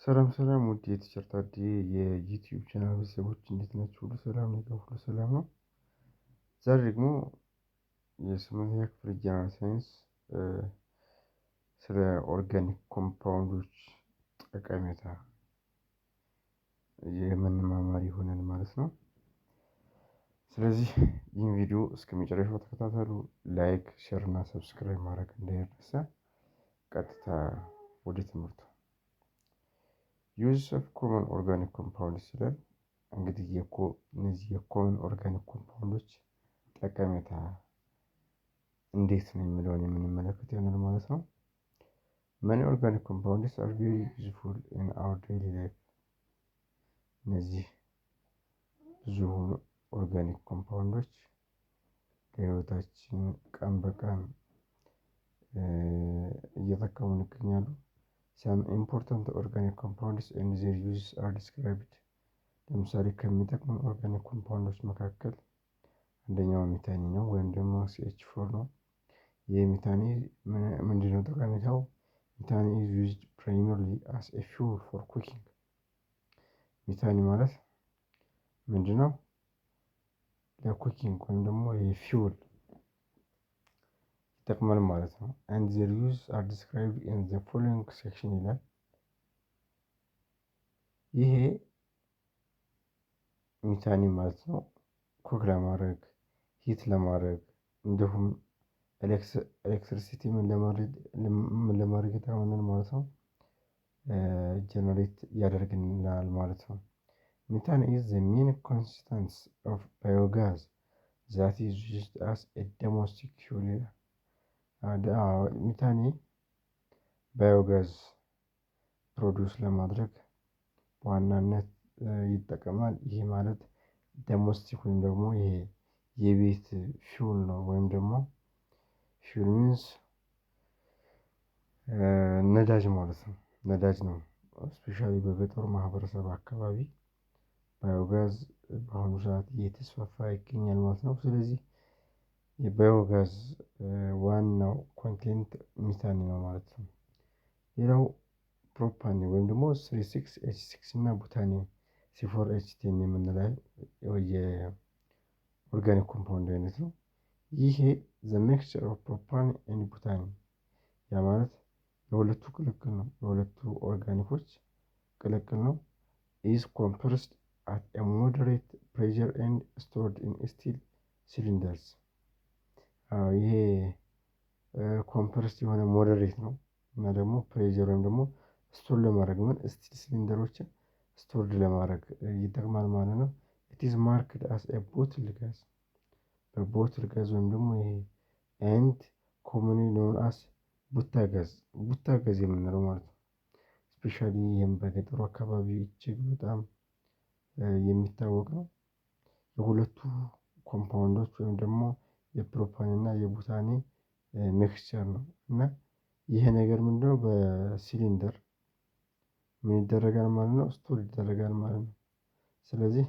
ሰላም ሰላም ውድ የቲቸር ታዴ የዩቲዩብ ቻናል ቤተሰቦች እንዴት ናችሁ? ሁሉ ሰላም ነው? ሁሉ ሰላም ነው። ዛሬ ደግሞ የስምንተኛ ክፍል ጀነራል ሳይንስ ስለ ኦርጋኒክ ኮምፓውንዶች ጠቀሜታ የምንማማር ይሆናል ማለት ነው። ስለዚህ ይህን ቪዲዮ እስከ መጨረሻው ተከታተሉ። ላይክ፣ ሼር እና ሰብስክራይብ ማድረግ እንዳይረሳ። ቀጥታ ወደ ትምህርቱ ዩዝ ኦፍ ኮመን ኦርጋኒክ ኮምፓውንድ ይላል። እንግዲህ እነዚህ የኮመን ኦርጋኒክ ኮምፓውንዶች ጠቀሜታ እንዴት ነው የሚለውን የምንመለከት ይሆናል ማለት ነው። መኒ ኦርጋኒክ ኮምፓውንድስ አር ቬሪ ዩዝፉል ኢን አወር ዴይሊ ላይፍ። እነዚህ ብዙ ኦርጋኒክ ኮምፓውንዶች ለህይወታችን ቀን በቀን እየጠቀሙን ይገኛሉ። some important organic compounds and their uses are described። ለምሳሌ ከሚጠቅሙን ኦርጋኒክ ኮምፓውንዶች መካከል አንደኛው ሚታኒ ነው ወይም ደግሞ CH4 ነው። ይህ ሚታኒ ምንድነው ጠቀሜታው? ሚታኒ is used primarily as a fuel for cooking። ሚታኒ ማለት ምንድነው? ለኩኪንግ ወይም ደግሞ የፊውል ይጠቅማል ማለት ነው። and their use are described in the following section ይላል። ይሄ ሚታኒ ማለት ነው ኩክ ለማድረግ፣ ሂት ለማድረግ እንዲሁም ኤሌክትሪሲቲ ምን ለማድረግ ይጠቅመናል ማለት ነው። ጀነሬት ያደርግልናል ማለት ነው። ሚታን is the main constituent of biogas that is used as a domestic fuel ይላል። ሚታኒ ባዮጋዝ ፕሮዲውስ ለማድረግ በዋናነት ይጠቀማል። ይህ ማለት ዶሜስቲክ ወይም ደግሞ ይሄ የቤት ፊውል ነው። ወይም ደግሞ ፊውል ሚንስ ነዳጅ ማለት ነው። ነዳጅ ነው። ስፔሻሊ በገጠሩ ማህበረሰብ አካባቢ ባዮጋዝ በአሁኑ ሰዓት እየተስፋፋ ይገኛል ማለት ነው። ስለዚህ የባዮጋዝ ዋናው ኮንቴንት ሚታኒ ነው ማለት ነው። ሌላው ፕሮፓኒ ወይም ደግሞ 36H6 እና ቡታኒ C4H10 የምንለው የኦርጋኒክ ኮምፓውንድ አይነት ነው። ይሄ ዘ ሚክስቸር ኦፍ ፕሮፓኒ ኤንድ ቡታኒ፣ ያ ማለት የሁለቱ ቅልቅል ነው። የሁለቱ ኦርጋኒኮች ቅልቅል ነው። ኢዝ ኮምፕረስድ አት ኤ ሞደሬት ፕሬሸር ኤንድ ስቶርድ ኢን ስቲል ሲሊንደርስ። ይሄ ኮምፕረስድ የሆነ ሞደሬት ነው እና ደግሞ ፕሬሸር ወይም ደግሞ ስቶር ለማድረግ ምን ስቲል ሲሊንደሮችን ስቶርድ ለማድረግ ይጠቅማል ማለት ነው። ኢት ኢዝ ማርክድ አስ ኤ ቦትል ጋዝ፣ በቦትል ጋዝ ወይም ደግሞ ይሄ ኤንድ ኮሙንሊ ኖን አስ ቡታ ጋዝ የምንለው ማለት ነው። ስፔሻሊ ይህም በገጠሩ አካባቢ እጅግ በጣም የሚታወቅ ነው። የሁለቱ ኮምፓውንዶች ወይም ደግሞ የፕሮፓኒ እና የቡታኒ ሚክስቸር ነው እና ይሄ ነገር ምንድነው በሲሊንደር ምን ይደረጋል ማለት ነው? ስቶር ይደረጋል ማለት ነው። ስለዚህ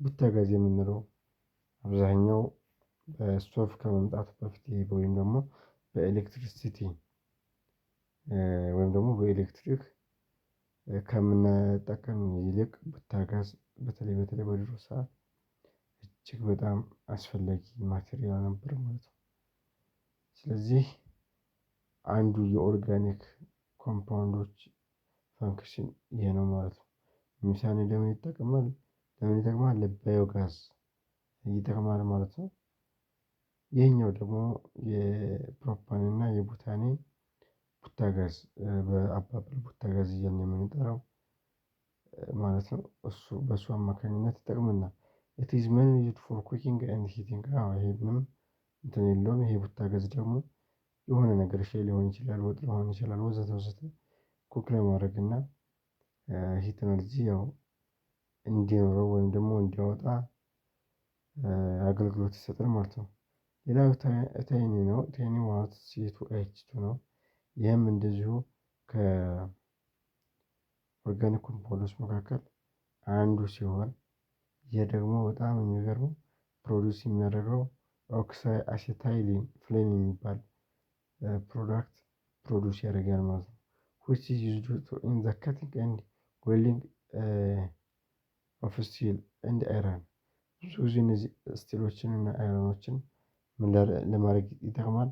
ቡታ ጋዝ የምንለው አብዛኛው በስቶቭ ከመምጣቱ በፊት ወይም ደግሞ በኤሌክትሪሲቲ ወይም ደግሞ በኤሌክትሪክ ከምንጠቀም ይልቅ ቡታ ጋዝ በተለይ በድሮ ሰዓት እጅግ በጣም አስፈላጊ ማቴሪያል ነበር ማለት ነው። ስለዚህ አንዱ የኦርጋኒክ ኮምፓውንዶች ፋንክሽን ይሄ ነው ማለት ነው። ሚታኒ ለምን ይጠቅማል? ለባዮጋዝ ይጠቅማል ማለት ነው። ይህኛው ደግሞ የፕሮፓኒ እና የቡታኒ ቡታጋዝ በአባባል ቡታጋዝ እያልን የምንጠራው ማለት ነው። በእሱ አማካኝነት ይጠቅመናል። ኢት ኢዝ ሜይንሊ ዩዝድ ፎር ኩኪንግ ኤንድ ሂቲንግ። ይሄ ምንም እንትን የለውም። ይሄ ቡታጋዝ ደግሞ የሆነ ነገር ሻይ ሊሆን ይችላል፣ ወጥ ሊሆን ይችላል፣ ወዘተ ወዘተ ኩክ ለማድረግ እና ሂት ኤነርጂ ያው እንዲኖረው ወይም ደግሞ እንዲያወጣ አገልግሎት ይሰጣል ማለት ነው። ሌላው ታይኒ ነው። ታይኒ ማለት C2H2 ነው። ይህም እንደዚሁ ከኦርጋኒክ ኮምፓውንዶች መካከል አንዱ ሲሆን ይህ ደግሞ በጣም የሚገርመው ፕሮዲውስ የሚያደርገው ኦክሳይ አሴታይሊን ፍሌም የሚባል ፕሮዳክት ፕሮዲውስ ያደርጋል ማለት ነው። which is used in the cutting and ዌልዲንግ ኦፍ ስቲል ኤንድ አይረን። ብዙ ጊዜ እነዚህ ስቲሎችን እና አይረኖችን ምን ለማድረግ ይጠቅማል?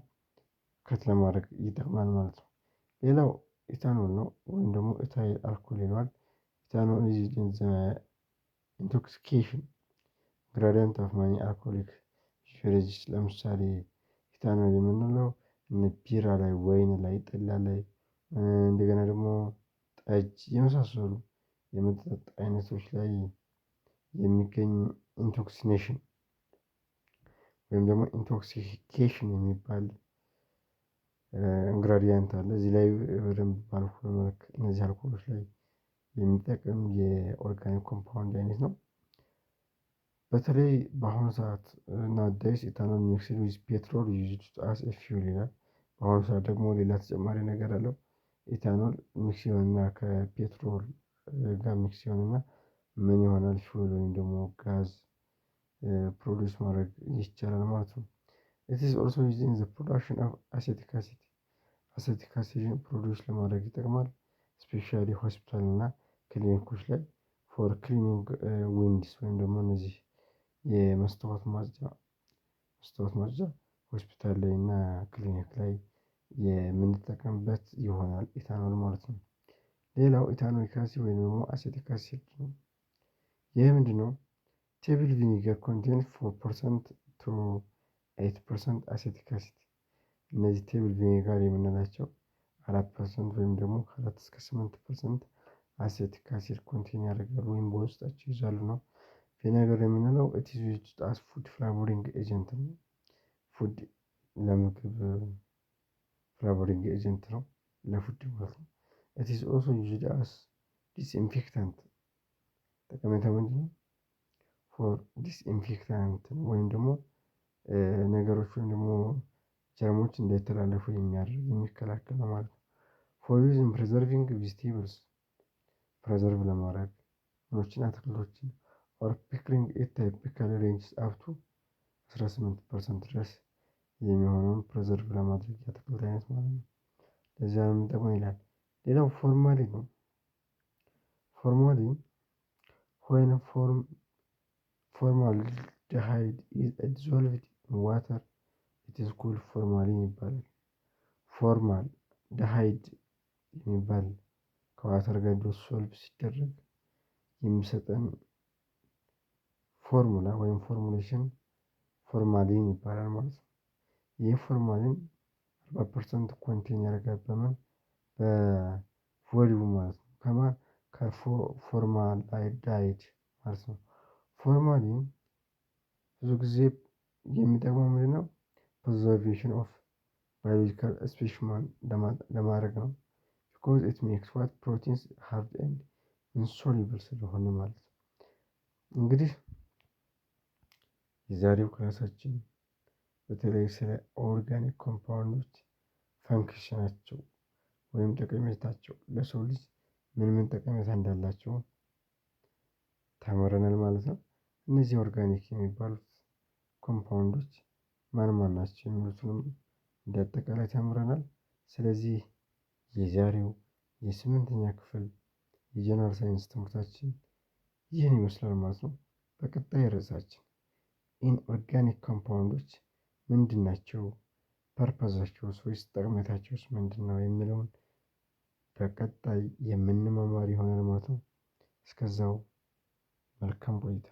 ከት ለማድረግ ይጠቅማል ማለት ነው። ሌላው ኢታኖል ነው ወይም ደግሞ ኢታይል አልኮል ይለዋል። ኢታኖል ኢዝ ኢንቶክሲኬሽን ግራዲየንት ኦፍ ማኒ አልኮሊክ ቤቨሬጅስ። ለምሳሌ ኢታኖል የምንለው እነ ቢራ ላይ፣ ወይን ላይ፣ ጠላ ላይ እንደገና ደግሞ ጠጅ የመሳሰሉ የመጠጥ አይነቶች ላይ የሚገኝ ኢንቶክሲኔሽን ወይም ደግሞ ኢንቶክሲኬሽን የሚባል ኢንግራዲየንት አለ። እዚህ ላይ በደንብ በአልኮል መልክ እነዚህ አልኮሎች ላይ የሚጠቅም የኦርጋኒክ ኮምፓውንድ አይነት ነው። በተለይ በአሁኑ ሰዓት ናውአዴይስ ኢታኖል ሚክስድ ዊዝ ፔትሮል ዩዝድ አስ ኤ ፊውል ይላል። በአሁኑ ሰዓት ደግሞ ሌላ ተጨማሪ ነገር አለው። ኢታኖል ሚክስ ይሆንና ከፔትሮል ጋር ሚክስ ይሆንና ምን ይሆናል? ፊውል ወይም ደግሞ ጋዝ ፕሮዲውስ ማድረግ ይቻላል ማለት ነው። ኢት ኢዝ ኦልሶ ዩዝድ ኢን ዘ ፕሮዳክሽን ኦፍ አሴቲክ አሲድ። አሴቲክ አሲድን ፕሮዲውስ ለማድረግ ይጠቅማል። ስፔሻሊ ሆስፒታል እና ክሊኒኮች ላይ ፎር ክሊኒንግ ዊንድስ ወይም ደግሞ እነዚህ የመስታወት ማጽጃ ሆስፒታል ላይ እና ክሊኒክ ላይ የምንጠቀምበት ይሆናል ኢታኖል ማለት ነው። ሌላው ኢታኖሊክ አሲድ ወይም ደግሞ አሴቲክ አሲድ ነው። ይህ ምንድነው? ቴብል ቪኒገር ኮንቴን 4% ቱ 8% አሴቲክ አሲድ። እነዚህ ቴብል ቪኒጋር የምንላቸው 4% ወይም ደግሞ ከ4 እስከ 8% አሴቲክ አሲድ ኮንቴን ያደርጋሉ ወይም በውስጣቸው ይዛሉ ነው። ቪኔጋር የምንለው ኢት ኢዝ ዩዝድ አስ ፉድ ፍላቮሪንግ ኤጀንት ነው። ፉድ ለምግብ ፍላቮሪንግ ኤጀንት ነው፣ ለፉድ ማለት ነው። ኢት ኢዝ ኦልሶ ዩዝድ አስ ዲስኢንፌክታንት። ጠቀሜታው ምንድነው? ፎር ዲስኢንፌክታንት ወይም ደግሞ ነገሮች ወይም ደግሞ ጀርሞች እንዳይተላለፉ የሚያደርግ የሚከላከል ነው ማለት ነው። ፎር ዩዝ ኢን ፕሪዘርቪንግ ቬጂቴብልስ፣ ፕሬዘርቭ ለማድረግ ምኖችን አትክልቶችን ኦር ፒክሊንግ ኢት ቲፒካሊ ሬንጅስ አፕ ቱ 18% ድረስ የሚሆነውን ፕሬዘርቭ ለማድረግ የአትክልት አይነት ማለት ነው። ለዚያ ነው የሚጠቅመው ይላል። ሌላው ፎርማሊን ነው። ፎርማሊን when formaldehyde is dissolved in water it is called ፎርማሊን ይባላል። ፎርማል ደሃይድ የሚባል ከዋተር ጋር ዲሶልቭ ሲደረግ የሚሰጠን ፎርሙላ ወይም ፎርሙሌሽን ፎርማሊን ይባላል ማለት ነው። ይህ ፎርማሊን 40% ኮንቴን ያደርጋል በምን በቮሊዩም ማለት ነው። ከማን ከፎርማልዳይድ ማለት ነው። ፎርማሊን ብዙ ጊዜ የሚጠቅመው ምንድነው? ፕሪዘርቬሽን ኦፍ ባዮሎጂካል ስፔሲመን ለማድረግ ነው። ቢኮዝ ኢት ሜክስ ዋት ፕሮቲንስ ሃርድ ኤንድ ኢንሶሉብል ስለሆነ ማለት ነው። እንግዲህ የዛሬው ክላሳችን በተለይ ስለ ኦርጋኒክ ኮምፓውንዶች ፈንክሽናቸው ወይም ጠቀሜታቸው ለሰው ልጅ ምን ምን ጠቀሜታ እንዳላቸው ተምረናል ማለት ነው። እነዚህ ኦርጋኒክ የሚባሉት ኮምፓውንዶች ማን ማን ናቸው የሚሉትንም እንደ አጠቃላይ ተምረናል። ስለዚህ የዛሬው የ8ኛ ክፍል የጀነራል ሳይንስ ትምህርታችን ይህን ይመስላል ማለት ነው። በቀጣይ ርዕሳችን ኢንኦርጋኒክ ኮምፓውንዶች ምንድን ናቸው? ፐርፐዛቸውስ ወይስ ጠቀሜታቸውስ ምንድን ነው የሚለውን በቀጣይ የምንማማር ይሆናል ማለት ነው። እስከዛው መልካም ቆይታ